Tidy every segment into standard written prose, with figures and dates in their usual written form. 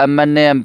MNA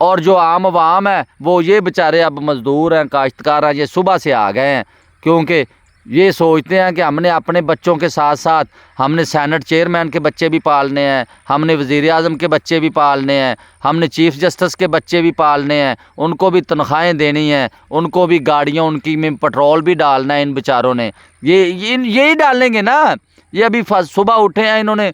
اور جو عام عوام ہے وہ یہ بیچارے اب مزدور ہیں، کاشتکار ہیں، یہ صبح سے آ گئے ہیں، کیونکہ یہ سوچتے ہیں کہ ہم نے اپنے بچوں کے ساتھ ساتھ ہم نے سینٹ چیئرمین کے بچے بھی پالنے ہیں، ہم نے وزیر اعظم کے بچے بھی پالنے ہیں، ہم نے چیف جسٹس کے بچے بھی پالنے ہیں، ان کو بھی تنخواہیں دینی ہیں، ان کو بھی گاڑیاں ان کی میں پٹرول بھی ڈالنا ہے، ان بیچاروں نے یہی ڈالیں گے نا۔ یہ ابھی صبح اٹھے ہیں، انہوں نے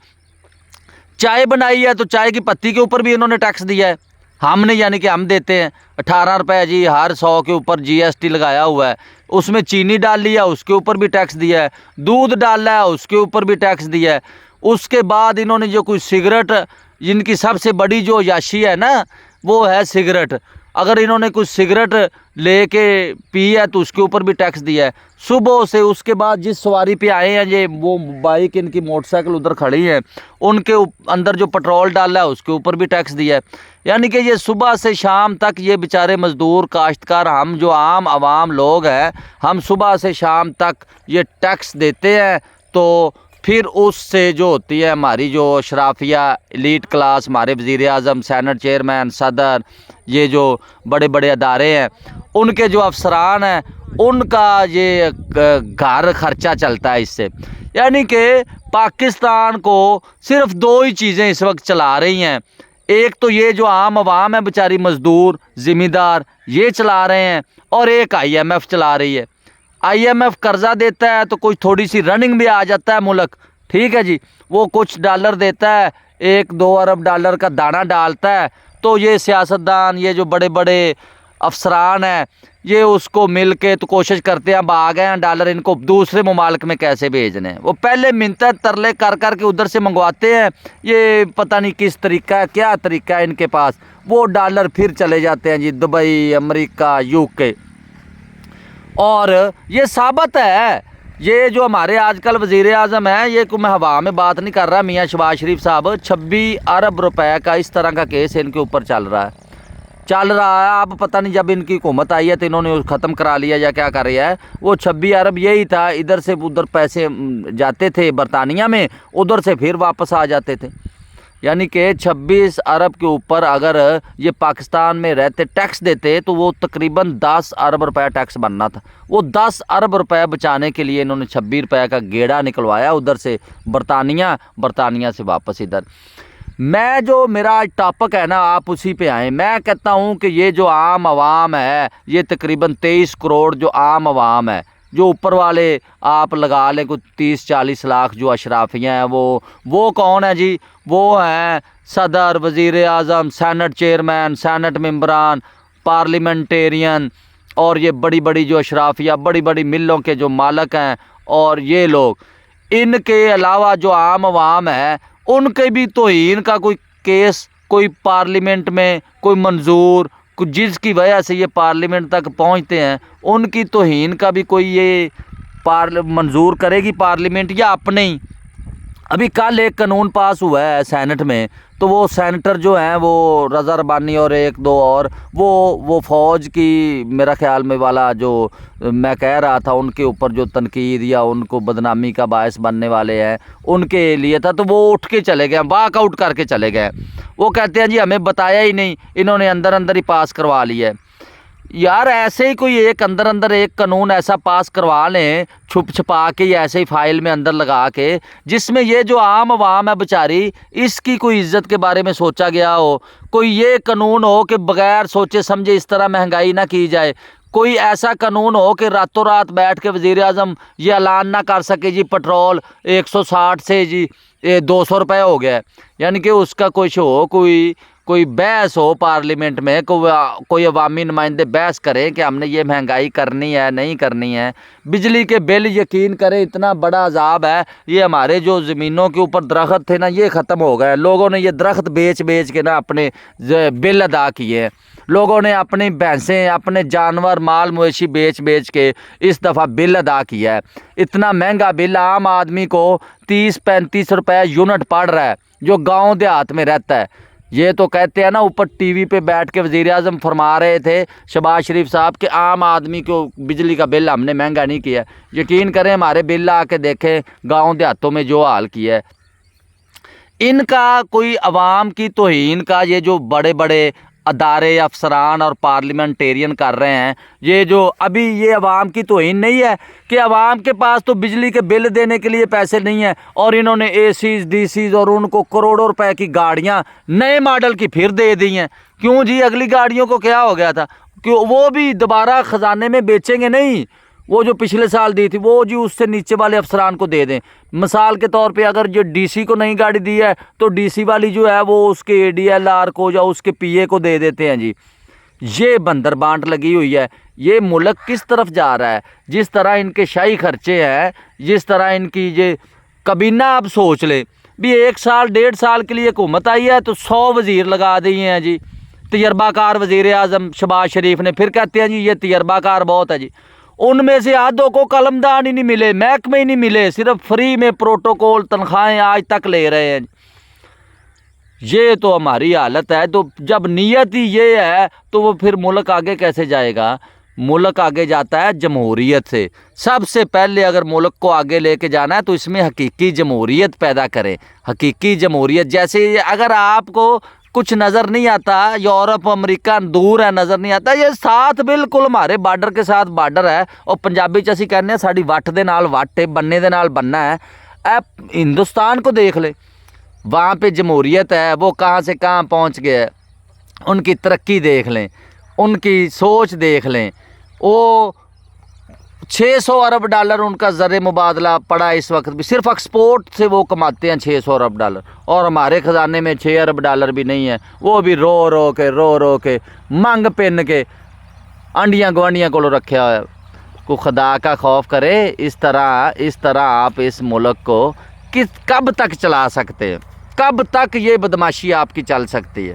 چائے بنائی ہے تو چائے کی پتی کے اوپر بھی انہوں نے ٹیکس دیا ہے، ہم نے یعنی کہ ہم دیتے ہیں 18 روپے جی ہر 100 کے اوپر جی ایس ٹی لگایا ہوا ہے، اس میں چینی ڈال لیا اس کے اوپر بھی ٹیکس دیا ہے، دودھ ڈالا ہے اس کے اوپر بھی ٹیکس دیا ہے۔ اس کے بعد انہوں نے جو کوئی سگریٹ، جن کی سب سے بڑی جو عیاشی ہے نا وہ ہے سگریٹ، اگر انہوں نے کوئی سگریٹ لے کے پی ہے تو اس کے اوپر بھی ٹیکس دیا ہے صبح سے۔ اس کے بعد جس سواری پہ آئے ہیں یہ وہ بائک ان کی موٹر سائیکل ادھر کھڑی ہیں، ان کے اندر جو پٹرول ڈالا ہے اس کے اوپر بھی ٹیکس دیا ہے۔ یعنی کہ یہ صبح سے شام تک یہ بیچارے مزدور کاشتکار، ہم جو عام عوام لوگ ہیں، ہم صبح سے شام تک یہ ٹیکس دیتے ہیں، تو پھر اس سے جو ہوتی ہے ہماری جو اشرافیہ ایلیٹ کلاس، ہمارے وزیر اعظم، سینٹ چیئرمین، صدر، یہ جو بڑے بڑے ادارے ہیں، ان کے جو افسران ہیں، ان کا یہ گھر خرچہ چلتا ہے اس سے۔ یعنی کہ پاکستان کو صرف دو ہی چیزیں اس وقت چلا رہی ہیں، ایک تو یہ جو عام عوام ہے بیچاری مزدور ذمہ دار یہ چلا رہے ہیں، اور ایک آئی ایم ایف چلا رہی ہے۔ آئی ایم ایف قرضہ دیتا ہے تو کوئی تھوڑی سی رننگ بھی آ جاتا ہے ملک، ٹھیک ہے جی، وہ کچھ ڈالر دیتا ہے، 1-2 ارب ڈالر کا دانہ ڈالتا ہے، تو یہ سیاستدان، یہ جو بڑے بڑے افسران ہیں، یہ اس کو مل کے تو کوشش کرتے ہیں اب آ گئے ہیں ڈالر، ان کو دوسرے ممالک میں کیسے بھیجنے ہیں۔ وہ پہلے منتیں ترلے کر کر کے ادھر سے منگواتے ہیں، یہ پتہ نہیں کس طریقہ ہے، کیا طریقہ ہے ان کے پاس، وہ ڈالر پھر چلے جاتے ہیں جی دبئی، امریکہ، یو کے۔ اور یہ ثابت ہے، یہ جو ہمارے آج کل وزیر اعظم ہیں، یہ کوئی میں ہوا میں بات نہیں کر رہا، میاں شہباز شریف صاحب، 26 ارب روپے کا اس طرح کا کیس ان کے اوپر چل رہا ہے۔ اب پتہ نہیں جب ان کی حکومت آئی ہے تو انہوں نے ختم کرا لیا یا کیا کر رہا ہے۔ وہ 26 ارب یہی تھا، ادھر سے ادھر پیسے جاتے تھے برطانیہ میں، ادھر سے پھر واپس آ جاتے تھے۔ یعنی کہ 26 ارب کے اوپر اگر یہ پاکستان میں رہتے ٹیکس دیتے تو وہ تقریباً 10 ارب روپے ٹیکس بننا تھا۔ وہ 10 ارب روپے بچانے کے لیے انہوں نے 26 روپے کا گیڑا نکلوایا ادھر سے برطانیہ سے واپس ادھر۔ میں جو میرا آج ٹاپک ہے نا، آپ اسی پہ آئیں۔ میں کہتا ہوں کہ یہ جو عام عوام ہے، یہ تقریباً 23 کروڑ جو عام عوام ہے، جو اوپر والے آپ لگا لیں کوئی 30-40 لاکھ جو اشرافیہ ہیں، وہ کون ہے جی؟ وہ ہیں صدر، وزیر اعظم، سینٹ چیئرمین، سینٹ ممبران، پارلیمنٹیرین، اور یہ بڑی بڑی جو اشرافیہ، بڑی بڑی ملوں کے جو مالک ہیں، اور یہ لوگ۔ ان کے علاوہ جو عام عوام ہے، ان کے بھی توہین کا کوئی کیس کوئی پارلیمنٹ میں کوئی منظور، جس کی وجہ سے یہ پارلیمنٹ تک پہنچتے ہیں، ان کی توہین کا بھی کوئی یہ منظور کرے گی پارلیمنٹ، یا اپنے ہی؟ ابھی کل ایک قانون پاس ہوا ہے سینٹ میں، تو وہ سینیٹر جو ہیں وہ رضا ربانی اور 1-2 اور وہ فوج کی میرا خیال میں والا جو میں کہہ رہا تھا، ان کے اوپر جو تنقید یا ان کو بدنامی کا باعث بننے والے ہیں، ان کے لیے تھا، تو وہ اٹھ کے چلے گئے، واک آؤٹ کر کے چلے گئے۔ وہ کہتے ہیں جی ہمیں بتایا ہی نہیں، انہوں نے اندر ہی پاس کروا لیا ہے۔ یار ایسے ہی کوئی ایک اندر ایک قانون ایسا پاس کروا لیں، چھپا کے یا ایسے ہی فائل میں اندر لگا کے، جس میں یہ جو عام عوام ہے بیچاری، اس کی کوئی عزت کے بارے میں سوچا گیا ہو، کوئی یہ قانون ہو کہ بغیر سوچے سمجھے اس طرح مہنگائی نہ کی جائے، کوئی ایسا قانون ہو کہ راتوں رات بیٹھ کے وزیر اعظم یہ اعلان نہ کر سکے جی پٹرول 160 سے جی 200 روپے ہو گیا ہے۔ یعنی کہ اس کا کچھ ہو، کوئی بحث ہو پارلیمنٹ میں، کوئی عوامی نمائندے بحث کریں کہ ہم نے یہ مہنگائی کرنی ہے نہیں کرنی ہے۔ بجلی کے بل یقین کریں اتنا بڑا عذاب ہے، یہ ہمارے جو زمینوں کے اوپر درخت تھے نا، یہ ختم ہو گئے، لوگوں نے یہ درخت بیچ کے نا اپنے بل ادا کیے ہیں، لوگوں نے اپنی بھینسیں، اپنے جانور، مال مویشی بیچ کے اس دفعہ بل ادا کیا ہے۔ اتنا مہنگا بل عام آدمی کو 30-35 روپے یونٹ پڑ رہا ہے، جو گاؤں دیہات میں رہتا ہے۔ یہ تو کہتے ہیں نا، اوپر ٹی وی پہ بیٹھ کے وزیر اعظم فرما رہے تھے شہباز شریف صاحب کہ عام آدمی کو بجلی کا بل ہم نے مہنگا نہیں کیا۔ یقین کریں ہمارے بل آ کے دیکھیں گاؤں دیہاتوں میں جو حال کیا ہے۔ ان کا کوئی عوام کی توہین کا، یہ جو بڑے بڑے ادارے افسران اور پارلیمنٹیرین کر رہے ہیں، یہ جو ابھی یہ عوام کی توہین نہیں ہے کہ عوام کے پاس تو بجلی کے بل دینے کے لیے پیسے نہیں ہیں اور انہوں نے اے سیز ڈی سیز اور ان کو کروڑوں روپے کی گاڑیاں نئے ماڈل کی پھر دے دی ہیں۔ کیوں جی؟ اگلی گاڑیوں کو کیا ہو گیا تھا؟ کیوں وہ بھی دوبارہ خزانے میں بیچیں گے نہیں؟ وہ جو پچھلے سال دی تھی وہ جی اس سے نیچے والے افسران کو دے دیں۔ مثال کے طور پہ اگر جو ڈی سی کو نئی گاڑی دی ہے تو ڈی سی والی جو ہے وہ اس کے اے ڈی ایل آر کو یا اس کے پی اے کو دے دیتے ہیں جی۔ یہ بندر بانٹ لگی ہوئی ہے۔ یہ ملک کس طرف جا رہا ہے؟ جس طرح ان کے شاہی خرچے ہیں، جس طرح ان کی یہ کابینہ آپ سوچ لیں بھی 1 سال 1.5 سال کے لیے حکومت آئی ہے تو 100 وزیر لگا دیے ہیں جی۔ تجربہ کار وزیر اعظم شہباز شریف نے، پھر کہتے ہیں جی یہ تجربہ کار بہت ہے جی۔ ان میں سے آدھوں کو قلمدان ہی نہیں ملے، محکمے ہی نہیں ملے، صرف فری میں پروٹوکول تنخواہیں آج تک لے رہے ہیں۔ یہ تو ہماری حالت ہے۔ تو جب نیت ہی یہ ہے تو وہ پھر ملک آگے کیسے جائے گا؟ ملک آگے جاتا ہے جمہوریت سے۔ سب سے پہلے اگر ملک کو آگے لے کے جانا ہے تو اس میں حقیقی جمہوریت پیدا کریں۔ حقیقی جمہوریت جیسے اگر آپ کو کچھ نظر نہیں آتا، یورپ امریکہ دور ہے نظر نہیں آتا، یہ ساتھ بالکل ہمارے بارڈر کے ساتھ بارڈر ہے، اور پنجابی چ اسی کہنے ہیں ساڑی وٹ دے نال وٹ ہے، بننے دے نال بننا ہے۔ آپ ہندوستان کو دیکھ لیں، وہاں پہ جمہوریت ہے، وہ کہاں سے کہاں پہنچ گیا ہے۔ ان کی ترقی دیکھ لیں، ان کی سوچ دیکھ لیں۔ وہ 600 ارب ڈالر ان کا زر مبادلہ پڑا اس وقت بھی، صرف ایکسپورٹ سے وہ کماتے ہیں 600 ارب ڈالر، اور ہمارے خزانے میں 6 ارب ڈالر بھی نہیں ہے، وہ بھی رو رو کے منگ پن کے انڈیاں گوانڈیاں کو رکھا ہوا ہے۔ کو خدا کا خوف کرے۔ اس طرح آپ اس ملک کو کب تک چلا سکتے ہیں؟ کب تک یہ بدماشی آپ کی چل سکتی ہے؟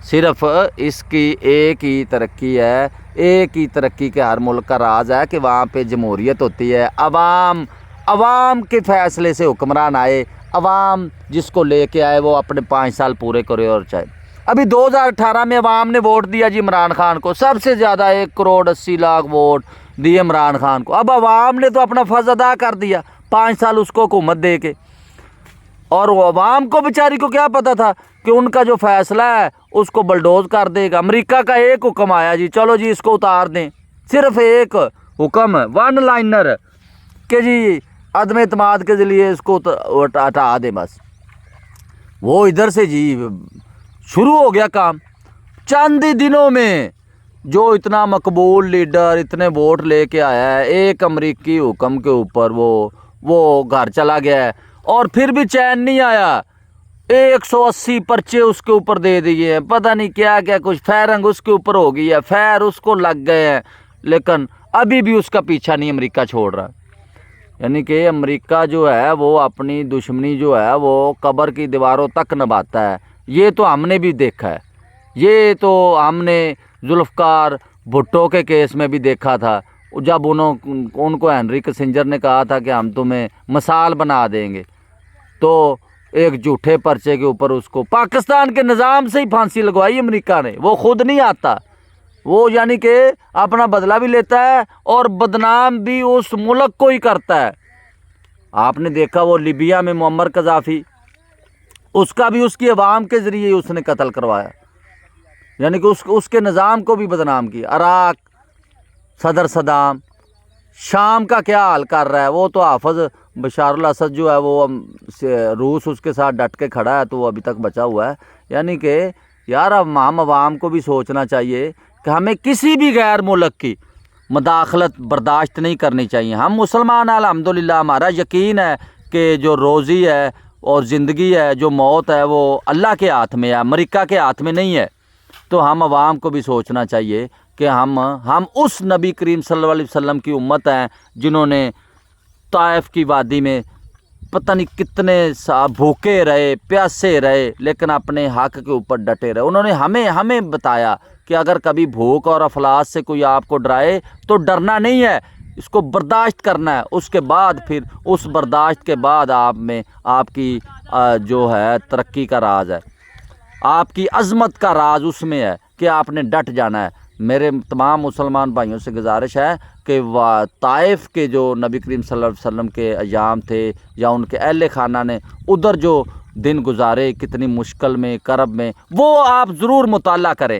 صرف اس کی ایک ہی ترقی ہے، ایک ہی ترقی کے ہر ملک کا راز ہے کہ وہاں پہ جمہوریت ہوتی ہے، عوام کے فیصلے سے حکمران آئے، عوام جس کو لے کے آئے وہ اپنے 5 سال پورے کرے اور چاہے۔ ابھی 2018 میں عوام نے ووٹ دیا جی عمران خان کو، سب سے زیادہ 1,80,00,000 ووٹ دیے عمران خان کو۔ اب عوام نے تو اپنا فرض ادا کر دیا 5 سال اس کو حکومت دے کے، اور وہ عوام کو بیچاری کو کیا پتا تھا کہ ان کا جو فیصلہ ہے اس کو بلڈوز کر دے گا۔ امریکہ کا ایک حکم آیا جی، چلو جی اس کو اتار دیں، صرف ایک حکم، 1 لائنر، کہ جی عدم اعتماد کے ذریعے اس کو ہٹا دیں بس۔ وہ ادھر سے جی شروع ہو گیا کام چند ہی دنوں میں۔ جو اتنا مقبول لیڈر اتنے ووٹ لے کے آیا ہے، ایک امریکی حکم کے اوپر وہ گھر چلا گیا ہے، اور پھر بھی چین نہیں آیا۔ 180 پرچے اس کے اوپر دے دیے ہیں، پتہ نہیں کیا کچھ فیرنگ اس کے اوپر ہو گئی ہے، فیر اس کو لگ گئے ہیں، لیکن ابھی بھی اس کا پیچھا نہیں امریکہ چھوڑ رہا۔ یعنی کہ امریکہ جو ہے وہ اپنی دشمنی جو ہے وہ قبر کی دیواروں تک نبھاتا ہے۔ یہ تو ہم نے بھی دیکھا ہے، یہ تو ہم نے ذوالفقار بھٹو کے کیس میں بھی دیکھا تھا، جب ان کو ہنری کسنجر نے کہا تھا کہ ہم تمہیں مثال بنا دیں گے، تو ایک جھوٹے پرچے کے اوپر اس کو پاکستان کے نظام سے ہی پھانسی لگوائی امریکہ نے۔ وہ خود نہیں آتا، وہ یعنی کہ اپنا بدلہ بھی لیتا ہے اور بدنام بھی اس ملک کو ہی کرتا ہے۔ آپ نے دیکھا وہ لیبیا میں معمر قذافی، اس کا بھی اس کی عوام کے ذریعے اس نے قتل کروایا، یعنی کہ اس کے نظام کو بھی بدنام کیا۔ عراق صدر صدام، شام کا کیا حال کر رہا ہے؟ وہ تو حافظ بشار الاسد جو ہے وہ روس اس کے ساتھ ڈٹ کے کھڑا ہے، تو وہ ابھی تک بچا ہوا ہے۔ یعنی کہ یار اب ہم عوام کو بھی سوچنا چاہیے کہ ہمیں کسی بھی غیر ملک کی مداخلت برداشت نہیں کرنی چاہیے۔ ہم مسلمان ہیں الحمدللہ، ہمارا یقین ہے کہ جو روزی ہے اور زندگی ہے، جو موت ہے، وہ اللہ کے ہاتھ میں ہے، امریکہ کے ہاتھ میں نہیں ہے۔ تو ہم عوام کو بھی سوچنا چاہیے کہ ہم اس نبی کریم صلی اللہ علیہ وسلم کی امت ہیں جنہوں نے طائف کی وادی میں پتہ نہیں کتنے بھوکے رہے، پیاسے رہے، لیکن اپنے حق کے اوپر ڈٹے رہے۔ انہوں نے ہمیں بتایا کہ اگر کبھی بھوک اور افلاس سے کوئی آپ کو ڈرائے تو ڈرنا نہیں ہے، اس کو برداشت کرنا ہے۔ اس کے بعد پھر اس برداشت کے بعد آپ کی جو ہے ترقی کا راز ہے، آپ کی عظمت کا راز اس میں ہے کہ آپ نے ڈٹ جانا ہے۔ میرے تمام مسلمان بھائیوں سے گزارش ہے کہ طائف کے جو نبی کریم صلی اللہ علیہ وسلم کے ایام تھے یا ان کے اہل خانہ نے ادھر جو دن گزارے کتنی مشکل میں کرب میں، وہ آپ ضرور مطالعہ کریں۔